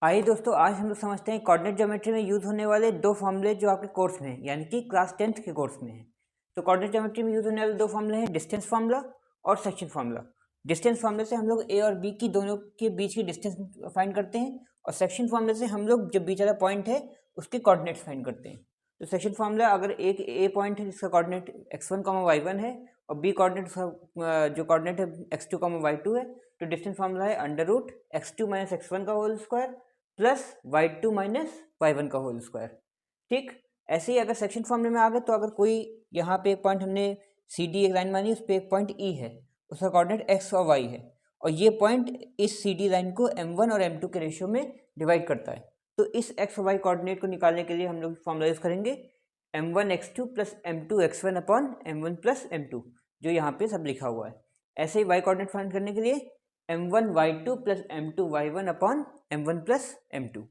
आइए दोस्तों, आज हम लोग समझते हैं कोऑर्डिनेट ज्योमेट्री में यूज होने वाले दो फॉर्मूले जो आपके कोर्स में हैं, यानी कि क्लास 10th के कोर्स में हैं। तो कोऑर्डिनेट ज्योमेट्री में यूज होने वाले दो फॉर्मूले हैं, डिस्टेंस फार्मूला और सेक्शन फार्मूला। डिस्टेंस फार्मूले से हम लोग ए और बी की दोनों के बीच की डिस्टेंस फाइंड करते हैं, और सेक्शन फार्मूले से हम लोग जो बीच वाला पॉइंट है उसके कोऑर्डिनेट्स फाइंड करते हैं। तो सेक्शन फार्मूला, अगर एक ए पॉइंट है जिसका कोऑर्डिनेट x1, y1 है, और बी कोऑर्डिनेट जो कोऑर्डिनेट है x2, y2 है, तो डिस्टेंस फार्मूला है under root x2 minus x1 का whole square plus y2 minus y1 का होल स्क्वायर। ठीक, ऐसे ही अगर सेक्शन फॉर्मूले में आ गए तो अगर कोई यहाँ पे एक पॉइंट हमने सी डी एक लाइन मानी, उस पर एक पॉइंट ई है, उसका कोऑर्डिनेट x और y है, और ये पॉइंट इस सी डी लाइन को m1 और m2 के रेशियो में डिवाइड करता है। तो इस x और y कोऑर्डिनेट को निकालने के लिए हम लोग फॉर्मूला यूज करेंगे m1 x2 plus m2 x1 upon m1 plus m2, जो यहाँ पे सब लिखा हुआ है। ऐसे ही y कोऑर्डिनेट फाइंड करने के लिए m1 y2 plus m2 y1 upon m1 plus m2।